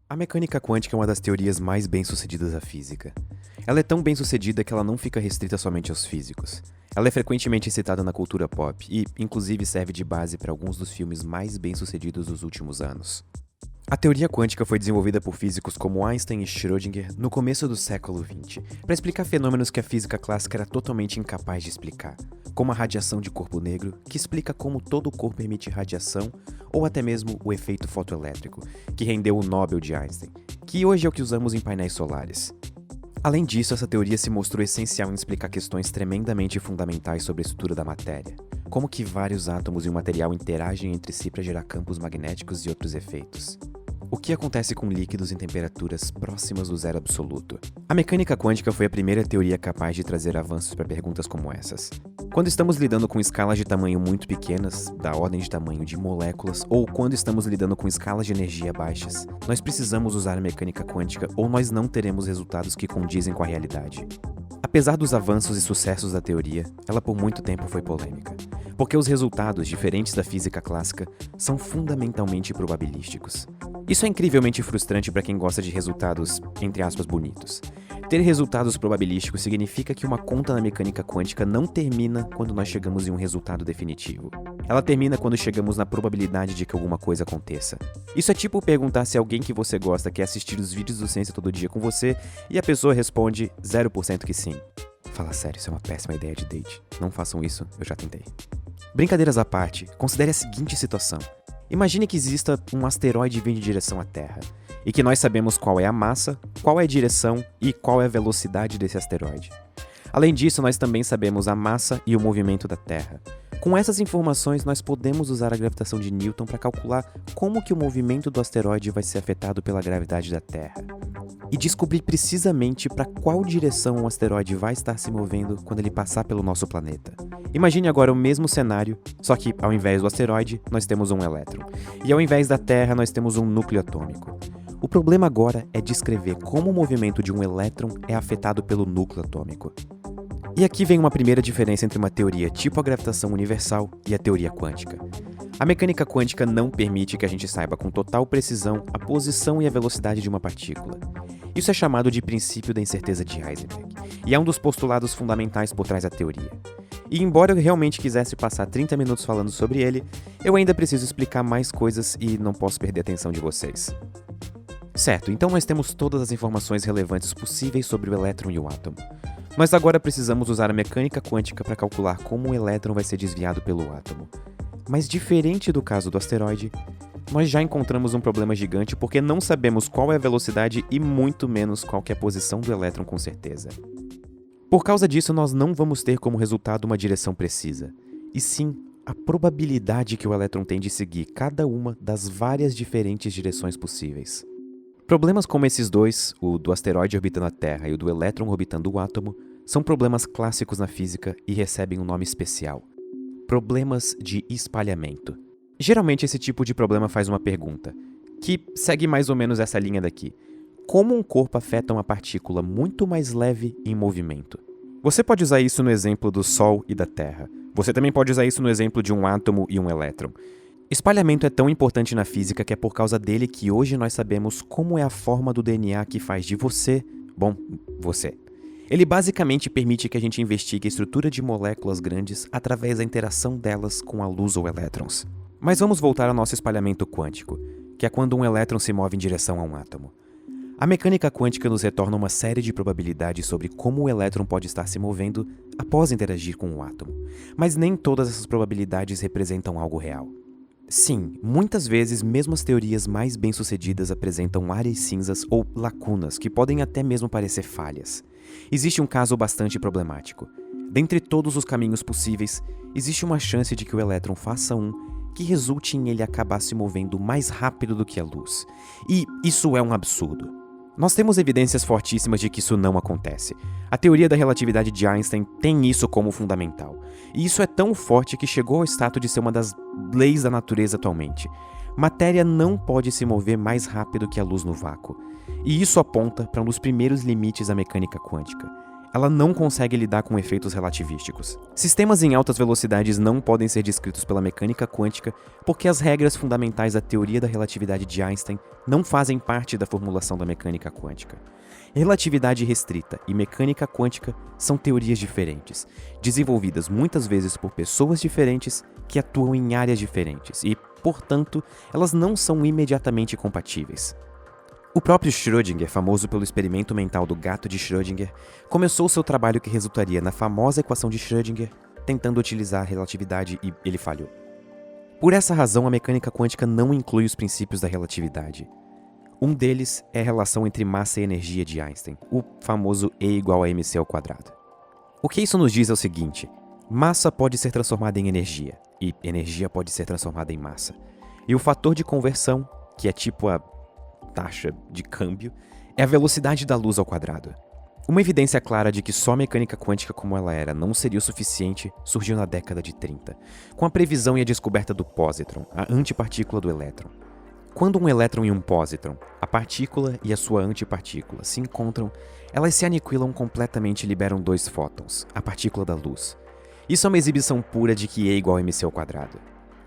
A mecânica quântica é uma das teorias mais bem-sucedidas da física. Ela é tão bem-sucedida que ela não fica restrita somente aos físicos. Ela é frequentemente citada na cultura pop e, inclusive, serve de base para alguns dos filmes mais bem-sucedidos dos últimos anos. A teoria quântica foi desenvolvida por físicos como Einstein e Schrödinger no começo do século XX, para explicar fenômenos que a física clássica era totalmente incapaz de explicar, como a radiação de corpo negro, que explica como todo o corpo emite radiação, ou até mesmo o efeito fotoelétrico, que rendeu o Nobel de Einstein, que hoje é o que usamos em painéis solares. Além disso, essa teoria se mostrou essencial em explicar questões tremendamente fundamentais sobre a estrutura da matéria, como que vários átomos e um material interagem entre si para gerar campos magnéticos e outros efeitos. O que acontece com líquidos em temperaturas próximas do zero absoluto? A mecânica quântica foi a primeira teoria capaz de trazer avanços para perguntas como essas. Quando estamos lidando com escalas de tamanho muito pequenas, da ordem de tamanho de moléculas, ou quando estamos lidando com escalas de energia baixas, nós precisamos usar a mecânica quântica ou nós não teremos resultados que condizem com a realidade. Apesar dos avanços e sucessos da teoria, ela por muito tempo foi polêmica, porque os resultados, diferentes da física clássica, são fundamentalmente probabilísticos. Isso é incrivelmente frustrante para quem gosta de resultados, entre aspas, bonitos. Ter resultados probabilísticos significa que uma conta na mecânica quântica não termina quando nós chegamos em um resultado definitivo. Ela termina quando chegamos na probabilidade de que alguma coisa aconteça. Isso é tipo perguntar se alguém que você gosta quer assistir os vídeos do Ciência Todo Dia com você e a pessoa responde 0% que sim. Fala sério, isso é uma péssima ideia de date. Não façam isso, eu já tentei. Brincadeiras à parte, considere a seguinte situação. Imagine que exista um asteroide vindo em direção à Terra, e que nós sabemos qual é a massa, qual é a direção e qual é a velocidade desse asteroide. Além disso, nós também sabemos a massa e o movimento da Terra. Com essas informações, nós podemos usar a gravitação de Newton para calcular como que o movimento do asteroide vai ser afetado pela gravidade da Terra. E descobrir precisamente para qual direção o asteroide vai estar se movendo quando ele passar pelo nosso planeta. Imagine agora o mesmo cenário, só que ao invés do asteroide, nós temos um elétron. E ao invés da Terra, nós temos um núcleo atômico. O problema agora é descrever como o movimento de um elétron é afetado pelo núcleo atômico. E aqui vem uma primeira diferença entre uma teoria tipo a gravitação universal e a teoria quântica. A mecânica quântica não permite que a gente saiba com total precisão a posição e a velocidade de uma partícula. Isso é chamado de princípio da incerteza de Heisenberg, e é um dos postulados fundamentais por trás da teoria. E embora eu realmente quisesse passar 30 minutos falando sobre ele, eu ainda preciso explicar mais coisas e não posso perder a atenção de vocês. Certo, então nós temos todas as informações relevantes possíveis sobre o elétron e o átomo. Nós agora precisamos usar a mecânica quântica para calcular como o elétron vai ser desviado pelo átomo. Mas diferente do caso do asteroide, nós já encontramos um problema gigante porque não sabemos qual é a velocidade e muito menos qual que é a posição do elétron com certeza. Por causa disso, nós não vamos ter como resultado uma direção precisa, e sim a probabilidade que o elétron tem de seguir cada uma das várias diferentes direções possíveis. Problemas como esses dois, o do asteroide orbitando a Terra e o do elétron orbitando o átomo, são problemas clássicos na física e recebem um nome especial: problemas de espalhamento. Geralmente esse tipo de problema faz uma pergunta, que segue mais ou menos essa linha daqui. Como um corpo afeta uma partícula muito mais leve em movimento? Você pode usar isso no exemplo do Sol e da Terra. Você também pode usar isso no exemplo de um átomo e um elétron. Espalhamento é tão importante na física que é por causa dele que hoje nós sabemos como é a forma do DNA que faz de você, você. Ele basicamente permite que a gente investigue a estrutura de moléculas grandes através da interação delas com a luz ou elétrons. Mas vamos voltar ao nosso espalhamento quântico, que é quando um elétron se move em direção a um átomo. A mecânica quântica nos retorna uma série de probabilidades sobre como o elétron pode estar se movendo após interagir com o átomo, mas nem todas essas probabilidades representam algo real. Sim, muitas vezes mesmo as teorias mais bem-sucedidas apresentam áreas cinzas ou lacunas que podem até mesmo parecer falhas. Existe um caso bastante problemático. Dentre todos os caminhos possíveis, existe uma chance de que o elétron faça um que resulte em ele acabar se movendo mais rápido do que a luz. E isso é um absurdo. Nós temos evidências fortíssimas de que isso não acontece. A teoria da relatividade de Einstein tem isso como fundamental. E isso é tão forte que chegou ao status de ser uma das leis da natureza atualmente. Matéria não pode se mover mais rápido que a luz no vácuo. E isso aponta para um dos primeiros limites da mecânica quântica. ela não consegue lidar com efeitos relativísticos. Sistemas em altas velocidades não podem ser descritos pela mecânica quântica porque as regras fundamentais da teoria da relatividade de Einstein não fazem parte da formulação da mecânica quântica. Relatividade restrita e mecânica quântica são teorias diferentes, desenvolvidas muitas vezes por pessoas diferentes que atuam em áreas diferentes e, portanto, elas não são imediatamente compatíveis. O próprio Schrödinger, famoso pelo experimento mental do gato de Schrödinger, começou seu trabalho que resultaria na famosa equação de Schrödinger, tentando utilizar a relatividade e ele falhou. Por essa razão, a mecânica quântica não inclui os princípios da relatividade. Um deles é a relação entre massa e energia de Einstein, o famoso E igual a mc ao quadrado. O que isso nos diz é o seguinte: massa pode ser transformada em energia, e energia pode ser transformada em massa. E o fator de conversão, que é tipo a taxa de câmbio, é a velocidade da luz ao quadrado. Uma evidência clara de que só a mecânica quântica como ela era não seria o suficiente surgiu na década de 30, com a previsão e a descoberta do pósitron, a antipartícula do elétron. Quando um elétron e um pósitron, a partícula e a sua antipartícula, se encontram, elas se aniquilam completamente e liberam dois fótons, a partícula da luz. Isso é uma exibição pura de que E igual a mc ao quadrado.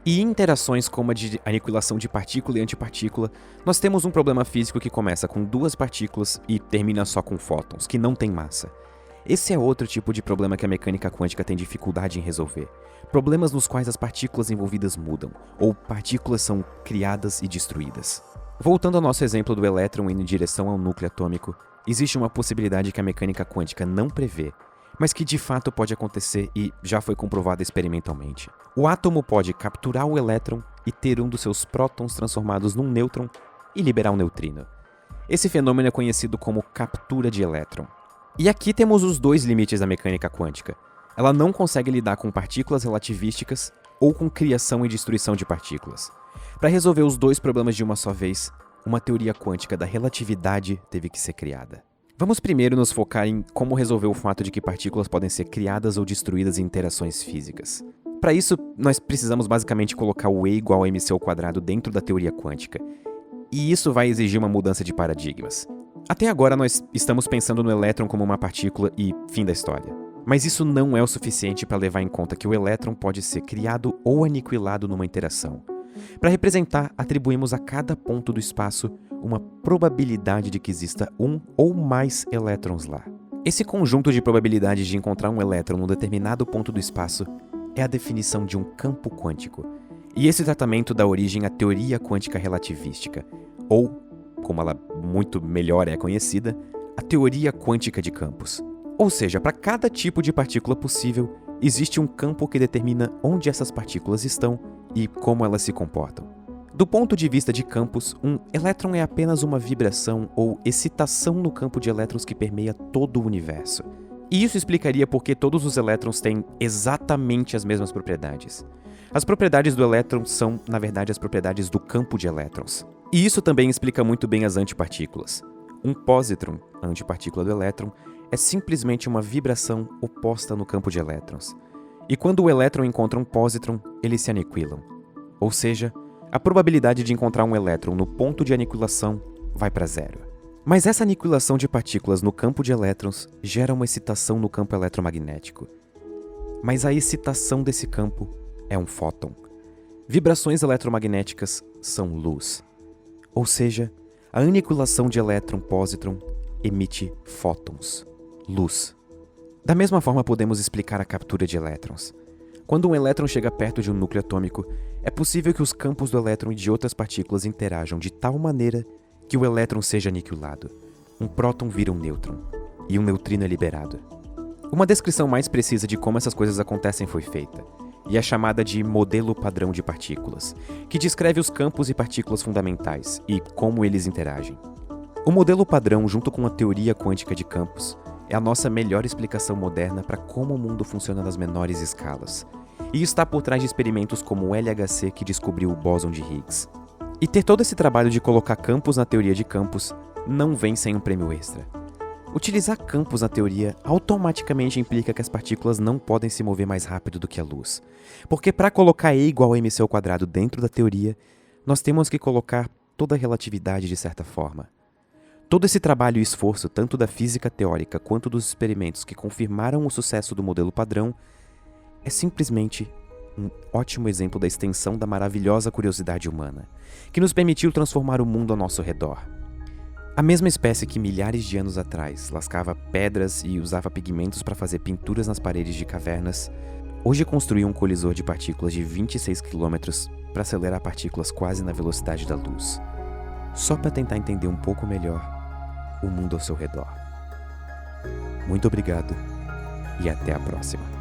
E em interações como a de aniquilação de partícula e antipartícula, nós temos um problema físico que começa com duas partículas e termina só com fótons, que não têm massa. Esse é outro tipo de problema que a mecânica quântica tem dificuldade em resolver. Problemas nos quais as partículas envolvidas mudam, ou partículas são criadas e destruídas. Voltando ao nosso exemplo do elétron indo em direção ao núcleo atômico, existe uma possibilidade que a mecânica quântica não prevê, mas que de fato pode acontecer e já foi comprovada experimentalmente. O átomo pode capturar o elétron e ter um dos seus prótons transformados num nêutron e liberar um neutrino. Esse fenômeno é conhecido como captura de elétron. E aqui temos os dois limites da mecânica quântica. Ela não consegue lidar com partículas relativísticas ou com criação e destruição de partículas. Para resolver os dois problemas de uma só vez, uma teoria quântica da relatividade teve que ser criada. Vamos primeiro nos focar em como resolver o fato de que partículas podem ser criadas ou destruídas em interações físicas. Para isso, nós precisamos basicamente colocar o E igual a mc ao quadrado dentro da teoria quântica. E isso vai exigir uma mudança de paradigmas. Até agora nós estamos pensando no elétron como uma partícula e fim da história. Mas isso não é o suficiente para levar em conta que o elétron pode ser criado ou aniquilado numa interação. Para representar, atribuímos a cada ponto do espaço uma probabilidade de que exista um ou mais elétrons lá. Esse conjunto de probabilidades de encontrar um elétron num determinado ponto do espaço é a definição de um campo quântico. E esse tratamento dá origem à teoria quântica relativística, ou, como ela muito melhor é conhecida, a teoria quântica de campos. Ou seja, para cada tipo de partícula possível, existe um campo que determina onde essas partículas estão e como elas se comportam. Do ponto de vista de campos, um elétron é apenas uma vibração ou excitação no campo de elétrons que permeia todo o universo. E isso explicaria por que todos os elétrons têm exatamente as mesmas propriedades. As propriedades do elétron são, na verdade, as propriedades do campo de elétrons. E isso também explica muito bem as antipartículas. Um pósitron, a antipartícula do elétron, é simplesmente uma vibração oposta no campo de elétrons. E quando o elétron encontra um pósitron, eles se aniquilam. Ou seja, a probabilidade de encontrar um elétron no ponto de aniquilação vai para zero. Mas essa aniquilação de partículas no campo de elétrons gera uma excitação no campo eletromagnético. Mas a excitação desse campo é um fóton. Vibrações eletromagnéticas são luz. Ou seja, a aniquilação de elétron-pósitron emite fótons, luz. Da mesma forma podemos explicar a captura de elétrons. Quando um elétron chega perto de um núcleo atômico, é possível que os campos do elétron e de outras partículas interajam de tal maneira que o elétron seja aniquilado. Um próton vira um nêutron, e um neutrino é liberado. Uma descrição mais precisa de como essas coisas acontecem foi feita, e é chamada de modelo padrão de partículas, que descreve os campos e partículas fundamentais e como eles interagem. O modelo padrão, junto com a teoria quântica de campos, é a nossa melhor explicação moderna para como o mundo funciona nas menores escalas, e está por trás de experimentos como o LHC que descobriu o bóson de Higgs. E ter todo esse trabalho de colocar campos na teoria de campos não vem sem um prêmio extra. Utilizar campos na teoria automaticamente implica que as partículas não podem se mover mais rápido do que a luz. Porque para colocar E igual a mc ao quadrado dentro da teoria, nós temos que colocar toda a relatividade de certa forma. Todo esse trabalho e esforço, tanto da física teórica quanto dos experimentos que confirmaram o sucesso do modelo padrão, é simplesmente um ótimo exemplo da extensão da maravilhosa curiosidade humana, que nos permitiu transformar o mundo ao nosso redor. A mesma espécie que milhares de anos atrás lascava pedras e usava pigmentos para fazer pinturas nas paredes de cavernas, hoje construiu um colisor de partículas de 26 km para acelerar partículas quase na velocidade da luz, só para tentar entender um pouco melhor o mundo ao seu redor. Muito obrigado e até a próxima.